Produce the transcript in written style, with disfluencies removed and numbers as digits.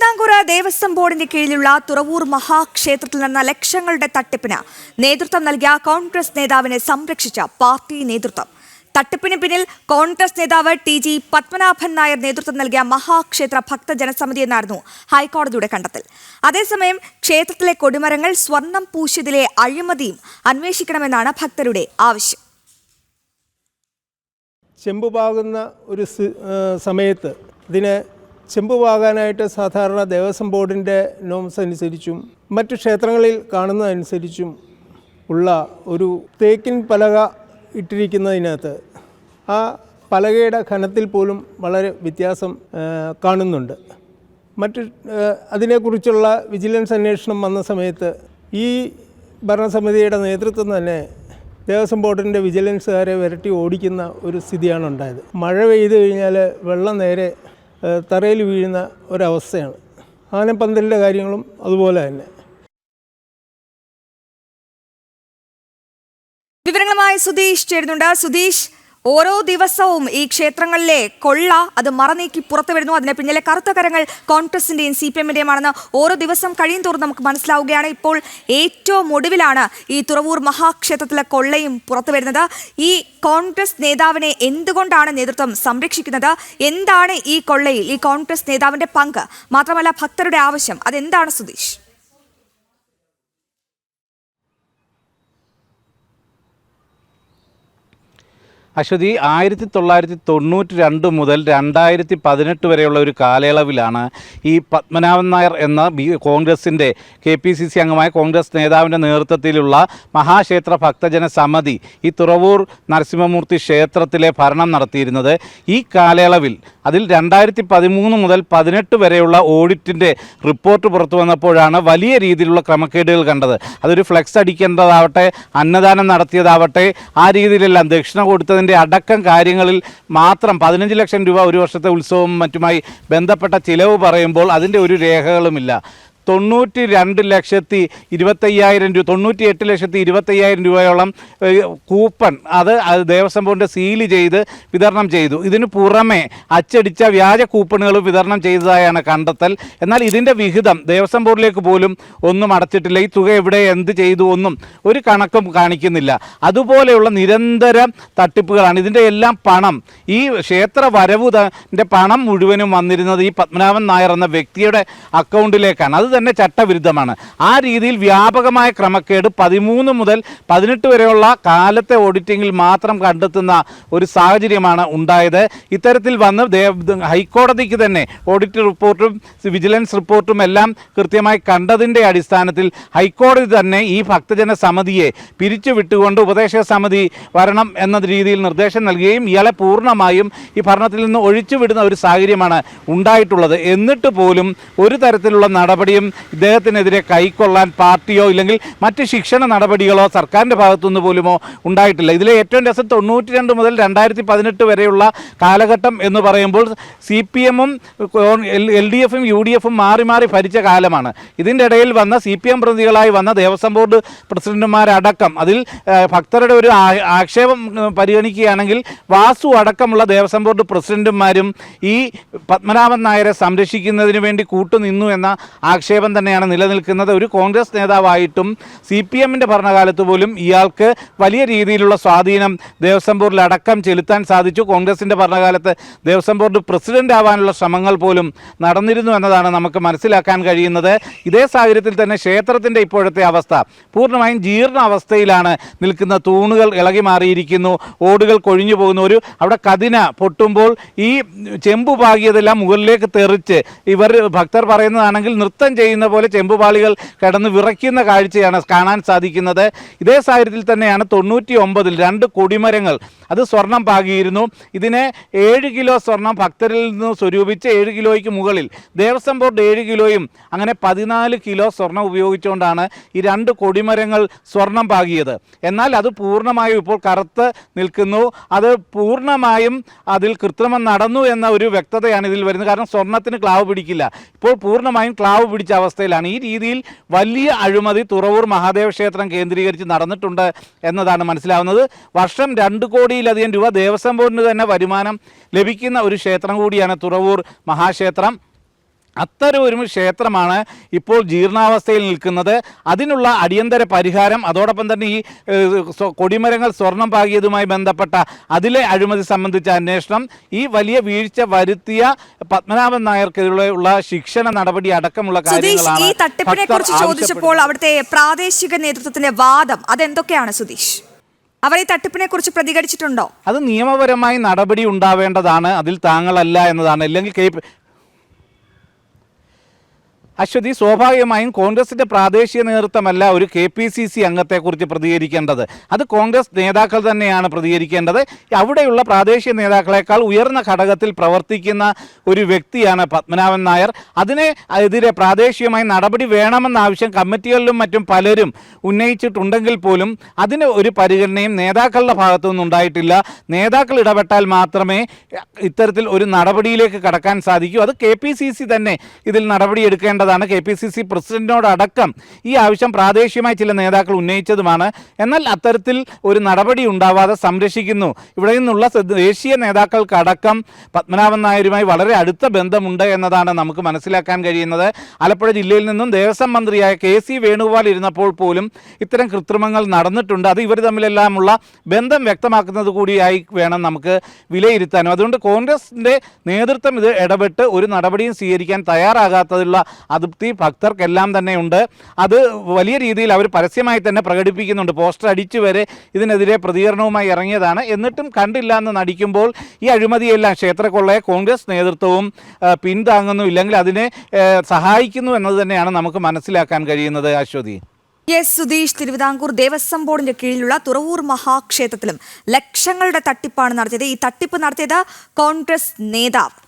തിരുവിതാംകൂർ ദേവസ്വം ബോർഡിന്റെ കീഴിലുള്ള തുറവൂർ മഹാക്ഷേത്രത്തിൽ നടന്ന ലക്ഷങ്ങളുടെ തട്ടിപ്പിന് നേതൃത്വം നൽകിയ കോൺഗ്രസ് നേതാവിനെ സംരക്ഷിച്ച പാർട്ടി നേതൃത്വം. തട്ടിപ്പിന് പിന്നിൽ കോൺഗ്രസ് നേതാവ് ടി.ജി. പത്മനാഭൻ നായർ നേതൃത്വം നൽകിയ മഹാക്ഷേത്ര ഭക്തജനസമിതി എന്നായിരുന്നു ഹൈക്കോടതിയുടെ കണ്ടെത്തൽ. അതേസമയം ക്ഷേത്രത്തിലെ കൊടിമരങ്ങൾ സ്വർണം പൂശിയതിലെ അഴിമതിയും അന്വേഷിക്കണമെന്നാണ് ഭക്തരുടെ ആവശ്യം. ചെമ്പുപാകുന്ന ഒരു സമയത്ത് ഇതിന് ചെമ്പുപാകാനായിട്ട് സാധാരണ ദേവസ്വം ബോർഡിൻ്റെ നോംസ് അനുസരിച്ചും മറ്റു ക്ഷേത്രങ്ങളിൽ കാണുന്നതനുസരിച്ചും ഉള്ള ഒരു തേക്കിൻ പലക ഇട്ടിരിക്കുന്നതിനകത്ത് ആ പലകയുടെ ഘനത്തിൽ പോലും വളരെ വ്യത്യാസം കാണുന്നുണ്ട്. അതിനെക്കുറിച്ചുള്ള വിജിലൻസ് അന്വേഷണം വന്ന സമയത്ത് ഈ ഭരണസമിതിയുടെ നേതൃത്വം തന്നെ ദേവസ്വം ബോർഡിൻ്റെ വിജിലൻസുകാരെ വിരട്ടി ഓടിക്കുന്ന ഒരു സ്ഥിതിയാണ് ഉണ്ടായത്. മഴ പെയ്തു കഴിഞ്ഞാൽ വെള്ളം നേരെ തറയിൽ വീഴുന്ന ഒരവസ്ഥയാണ്. ആനപ്പന്തലിൻ്റെ കാര്യങ്ങളും അതുപോലെ തന്നെ. വിവരങ്ങളുമായി സുധീഷ് ചേരുന്നുണ്ട്. സുധീഷ്, ഓരോ ദിവസവും ഈ ക്ഷേത്രങ്ങളിലെ കൊള്ള അത് മറനീക്കി പുറത്തു വരുന്നു. അതിന് പിന്നിലെ കറുത്ത കരങ്ങൾ കോൺഗ്രസിന്റെയും CPM-ന്റെയുമാണെന്ന് ഓരോ ദിവസം കഴിയും തോറും നമുക്ക് മനസ്സിലാവുകയാണ്. ഇപ്പോൾ ഏറ്റവും ഒടുവിലാണ് ഈ തുറവൂർ മഹാക്ഷേത്രത്തിലെ കൊള്ളയും പുറത്തു വരുന്നത്. ഈ കോൺഗ്രസ് നേതാവിനെ എന്തുകൊണ്ടാണ് നേതൃത്വം സംരക്ഷിക്കുന്നത്? എന്താണ് ഈ കൊള്ളയിൽ ഈ കോൺഗ്രസ് നേതാവിന്റെ പങ്ക്? മാത്രമല്ല ഭക്തരുടെ ആവശ്യം അതെന്താണ് സുധീഷ്? അശ്വതി, 1992 മുതൽ 2018 വരെയുള്ള ഒരു കാലയളവിലാണ് ഈ പത്മനാഭൻ നായർ എന്ന കോൺഗ്രസിൻ്റെ KPCC അംഗമായ കോൺഗ്രസ് നേതാവിൻ്റെ നേതൃത്വത്തിലുള്ള മഹാക്ഷേത്ര ഭക്തജന സമിതി ഈ തുറവൂർ നരസിംഹമൂർത്തി ക്ഷേത്രത്തിലെ ഭരണം നടത്തിയിരുന്നത്. ഈ കാലയളവിൽ അതിൽ 2013 മുതൽ 2018 വരെയുള്ള ഓഡിറ്റിൻ്റെ റിപ്പോർട്ട് പുറത്തു വന്നപ്പോഴാണ് വലിയ രീതിയിലുള്ള ക്രമക്കേടുകൾ കണ്ടത്. അതൊരു ഫ്ലെക്സ് അടിക്കേണ്ടതാവട്ടെ, അന്നദാനം നടത്തിയതാവട്ടെ, ആ രീതിയിലെല്ലാം ദക്ഷിണ കൊടുത്തതിൻ്റെ അടക്കം കാര്യങ്ങളിൽ മാത്രം 15 ലക്ഷം രൂപ ഒരു വർഷത്തെ ഉത്സവവും മറ്റുമായി ബന്ധപ്പെട്ട ചിലവ് പറയുമ്പോൾ അതിൻ്റെ ഒരു രേഖകളുമില്ല. 98,25,000 രൂപയോളം കൂപ്പൺ അത് ദേവസ്വം ബോർഡിൻ്റെ സീല് ചെയ്ത് വിതരണം ചെയ്തു. ഇതിനു പുറമെ അച്ചടിച്ച വ്യാജ കൂപ്പണുകളും വിതരണം ചെയ്തതായാണ് കണ്ടെത്തൽ. എന്നാൽ ഇതിൻ്റെ വിഹിതം ദേവസ്വം ബോർഡിലേക്ക് പോലും ഒന്നും അടച്ചിട്ടില്ല. ഈ തുക എവിടെ എന്ത് ചെയ്തു ഒന്നും ഒരു കണക്കും കാണിക്കുന്നില്ല. അതുപോലെയുള്ള നിരന്തരം തട്ടിപ്പുകളാണ്. ഇതിൻ്റെ എല്ലാം പണം, ഈ ക്ഷേത്ര വരവിൻ്റെ പണം മുഴുവനും വന്നിരുന്നത് ഈ പത്മനാഭൻ നായർ എന്ന വ്യക്തിയുടെ അക്കൗണ്ടിലേക്കാണ്. അത് തന്നെ ചട്ടവിരുദ്ധമാണ്. ആ രീതിയിൽ വ്യാപകമായ ക്രമക്കേട് 13 മുതൽ 18 വരെയുള്ള കാലത്തെ ഓഡിറ്റിങ്ങിൽ മാത്രം കണ്ടെത്തുന്ന ഒരു സാഹചര്യമാണ് ഉണ്ടായത്. ഇത്തരത്തിൽ വന്ന് ഹൈക്കോടതിക്ക് തന്നെ ഓഡിറ്റ് റിപ്പോർട്ടും വിജിലൻസ് റിപ്പോർട്ടും എല്ലാം കൃത്യമായി കണ്ടതിൻ്റെ അടിസ്ഥാനത്തിൽ ഹൈക്കോടതി തന്നെ ഈ ഭക്തജന സമിതിയെ പിരിച്ചുവിട്ടുകൊണ്ട് ഉപദേശക സമിതി വരണം എന്ന രീതിയിൽ നിർദ്ദേശം നൽകുകയും ഇയാളെ പൂർണ്ണമായും ഈ ഭരണത്തിൽ നിന്ന് ഒഴിച്ചുവിടുന്ന ഒരു സാഹചര്യമാണ് ഉണ്ടായിട്ടുള്ളത്. എന്നിട്ട് പോലും ഒരു തരത്തിലുള്ള നടപടിയും ഇദ്ദേഹത്തിനെതിരെ കൈക്കൊള്ളാൻ പാർട്ടിയോ ഇല്ലെങ്കിൽ മറ്റ് ശിക്ഷണ നടപടികളോ സർക്കാരിൻ്റെ ഭാഗത്തുനിന്ന് പോലുമോ ഉണ്ടായിട്ടില്ല. ഇതിലെ ഏറ്റവും രസം 92 മുതൽ 2018 വരെയുള്ള കാലഘട്ടം എന്ന് പറയുമ്പോൾ CPM-ഉം LDF-ഉം UDF-ഉം മാറി മാറി ഭരിച്ച കാലമാണ്. ഇതിൻ്റെ ഇടയിൽ വന്ന CPM പ്രതികളായി വന്ന ദേവസ്വം ബോർഡ് പ്രസിഡന്റുമാരടക്കം, അതിൽ ഭക്തരുടെ ഒരു ആക്ഷേപം പരിഗണിക്കുകയാണെങ്കിൽ വാസു അടക്കമുള്ള ദേവസ്വം ബോർഡ് പ്രസിഡന്റുമാരും ഈ പത്മനാഭൻ നായരെ സംരക്ഷിക്കുന്നതിന് വേണ്ടി കൂട്ടുനിന്നു എന്ന ആക്ഷേപം തന്നെയാണ് നിലനിൽക്കുന്നത്. ഒരു കോൺഗ്രസ് നേതാവായിട്ടും CPM-ന്റെ ഭരണകാലത്ത് പോലും ഇയാൾക്ക് വലിയ രീതിയിലുള്ള സ്വാധീനം ദേവസ്വം ബോർഡിൽ അടക്കം ചെലുത്താൻ സാധിച്ചു. കോൺഗ്രസിൻ്റെ ഭരണകാലത്ത് ദേവസ്വം ബോർഡ് പ്രസിഡന്റ് ആവാനുള്ള ശ്രമങ്ങൾ പോലും നടന്നിരുന്നു എന്നതാണ് നമുക്ക് മനസ്സിലാക്കാൻ കഴിയുന്നത്. ഇതേ സാഹചര്യത്തിൽ തന്നെ ക്ഷേത്രത്തിൻ്റെ ഇപ്പോഴത്തെ അവസ്ഥ പൂർണ്ണമായും ജീർണ അവസ്ഥയിലാണ് നിൽക്കുന്ന. തൂണുകൾ ഇളകി മാറിയിരിക്കുന്നു, ഓടുകൾ കൊഴിഞ്ഞു പോകുന്നു. അവിടെ കതിന പൊട്ടുമ്പോൾ ഈ ചെമ്പു പാകിയതെല്ലാം മുകളിലേക്ക് തെറിച്ച് ഭക്തർ പറയുന്നതാണെങ്കിൽ നൃത്തം ചെയ്യുന്ന പോലെ ചെമ്പുപാളികൾ കിടന്ന് വിറയ്ക്കുന്ന കാഴ്ചയാണ് കാണാൻ സാധിക്കുന്നത്. ഇതേ സാഹചര്യത്തിൽ തന്നെയാണ് 99-ൽ 2 കൊടിമരങ്ങൾ അത് സ്വർണം പാകിയിരുന്നു. ഇതിനെ 7 കിലോ സ്വർണം ഭക്തരിൽ നിന്ന് സ്വരൂപിച്ച് 7 കിലോയ്ക്ക് മുകളിൽ ദേവസ്വം ബോർഡ് 7 കിലോയും അങ്ങനെ 14 കിലോ സ്വർണം ഉപയോഗിച്ചുകൊണ്ടാണ് ഈ 2 കൊടിമരങ്ങൾ സ്വർണം പാകിയത്. എന്നാൽ അത് പൂർണ്ണമായും ഇപ്പോൾ കറുത്ത് നിൽക്കുന്നു. അത് പൂർണ്ണമായും അതിൽ കൃത്രിമം നടന്നു എന്ന ഒരു വ്യക്തതയാണ് ഇതിൽ വരുന്നത്. കാരണം സ്വർണത്തിന് ക്ലാവ് പിടിക്കില്ല. ഇപ്പോൾ പൂർണ്ണമായും ക്ലാവ് പിടിച്ച അവസ്ഥയിലാണ്. ഈ രീതിയിൽ വലിയ അഴിമതി തുറവൂർ മഹാദേവ ക്ഷേത്രം കേന്ദ്രീകരിച്ച് നടന്നിട്ടുണ്ട് എന്നതാണ് മനസ്സിലാവുന്നത്. വർഷം 2 കോടിയിലധികം രൂപ ദേവസ്വം ബോർഡിന് തന്നെ വരുമാനം ലഭിക്കുന്ന ഒരു ക്ഷേത്രം കൂടിയാണ് തുറവൂർ മഹാക്ഷേത്രം. അത്തരം ഒരു ക്ഷേത്രമാണ് ഇപ്പോൾ ജീർണാവസ്ഥയിൽ നിൽക്കുന്നത്. അതിനുള്ള അടിയന്തര പരിഹാരം, അതോടൊപ്പം തന്നെ ഈ കൊടിമരങ്ങൾ സ്വർണം പാകിയതുമായി ബന്ധപ്പെട്ട അതിലെ അഴിമതി സംബന്ധിച്ച അന്വേഷണം, ഈ വലിയ വീഴ്ച വരുത്തിയ പത്മനാഭൻ നായർക്കെതിരെയുള്ള ശിക്ഷണ നടപടി അടക്കമുള്ള കാര്യങ്ങളാണ്. ഈ തട്ടിപ്പിനെ കുറിച്ച് ചോദിച്ചപ്പോൾ അവിടുത്തെ പ്രാദേശിക നേതൃത്വത്തിന്റെ വാദം അതെന്തൊക്കെയാണ് സുധീഷ്? അവർ ഈ തട്ടിപ്പിനെ കുറിച്ച് പ്രതികരിച്ചിട്ടുണ്ടോ? അത് നിയമപരമായി നടപടി ഉണ്ടാവേണ്ടതാണ്, അതിൽ താങ്കളല്ല എന്നതാണ്. അല്ലെങ്കിൽ അശ്വതി, സ്വാഭാവികമായും കോൺഗ്രസിന്റെ പ്രാദേശിക നേതൃത്വമല്ല ഒരു KPCC അംഗത്തെക്കുറിച്ച് പ്രതികരിക്കേണ്ടത്. അത് കോൺഗ്രസ് നേതാക്കൾ തന്നെയാണ് പ്രതികരിക്കേണ്ടത്. അവിടെയുള്ള പ്രാദേശിക നേതാക്കളെക്കാൾ ഉയർന്ന ഘടകത്തിൽ പ്രവർത്തിക്കുന്ന ഒരു വ്യക്തിയാണ് പത്മനാഭൻ നായർ. അതിനെതിരെ പ്രാദേശികമായി നടപടി വേണമെന്ന ആവശ്യം കമ്മിറ്റികളിലും മറ്റും പലരും ഉന്നയിച്ചിട്ടുണ്ടെങ്കിൽ പോലും അതിന് ഒരു പരിഗണനയും നേതാക്കളുടെ ഭാഗത്തുനിന്നും ഉണ്ടായിട്ടില്ല. നേതാക്കൾ ഇടപെട്ടാൽ മാത്രമേ ഇത്തരത്തിൽ ഒരു നടപടിയിലേക്ക് കടക്കാൻ സാധിക്കൂ. അത് KPCC തന്നെ ഇതിൽ നടപടിയെടുക്കേണ്ടതാണ്. KPCC പ്രസിഡന്റിനോടടക്കം ഈ ആവശ്യം പ്രാദേശികമായി ചില നേതാക്കൾ ഉന്നയിച്ചതുമാണ്. എന്നാൽ അത്തരത്തിൽ ഒരു നടപടി ഉണ്ടാവാതെ സംരക്ഷിക്കുന്നു. ഇവിടെ നിന്നുള്ള ദേശീയ നേതാക്കൾക്കടക്കം പത്മനാഭൻ നായരുമായി വളരെ അടുത്ത ബന്ധമുണ്ട് എന്നതാണ് നമുക്ക് മനസ്സിലാക്കാൻ കഴിയുന്നത്. ആലപ്പുഴ ജില്ലയിൽ നിന്നും ദേവസ്വം മന്ത്രിയായ KC വേണുഗോപാൽ ഇരുന്നപ്പോൾ പോലും ഇത്തരം കൃത്രിമങ്ങൾ നടന്നിട്ടുണ്ട്. അത് ഇവർ തമ്മിലെല്ലാമുള്ള ബന്ധം വ്യക്തമാക്കുന്നത് കൂടിയായി വേണം നമുക്ക് വിലയിരുത്താനും. അതുകൊണ്ട് കോൺഗ്രസിൻ്റെ നേതൃത്വം ഇത് ഇടപെട്ട് ഒരു നടപടിയും സ്വീകരിക്കാൻ തയ്യാറാകാത്തതുള്ള അതൃപ്തി ഭക്തർക്കെല്ലാം തന്നെ ഉണ്ട്. അത് വലിയ രീതിയിൽ അവർ പരസ്യമായി തന്നെ പ്രകടിപ്പിക്കുന്നുണ്ട്. പോസ്റ്റർ അടിച്ചു വരെ ഇതിനെതിരെ പ്രതികരണവുമായി ഇറങ്ങിയതാണ്. എന്നിട്ടും കണ്ടില്ല എന്ന് നടിക്കുമ്പോൾ ഈ അഴിമതിയെല്ലാം ക്ഷേത്രക്കൊള്ളയെ കോൺഗ്രസ് നേതൃത്വവും പിന്താങ്ങുന്നു, ഇല്ലെങ്കിൽ അതിനെ സഹായിക്കുന്നു എന്നത് തന്നെയാണ് നമുക്ക് മനസ്സിലാക്കാൻ കഴിയുന്നത്. അശ്വതി. യെസ് സുധീഷ്, തിരുവിതാംകൂർ ദേവസ്വം ബോർഡിന്റെ കീഴിലുള്ള തുറവൂർ മഹാക്ഷേത്രത്തിലും ലക്ഷങ്ങളുടെ തട്ടിപ്പാണ് നടത്തിയത്. ഈ തട്ടിപ്പ് നടത്തിയത് കോൺഗ്രസ് നേതാവ്.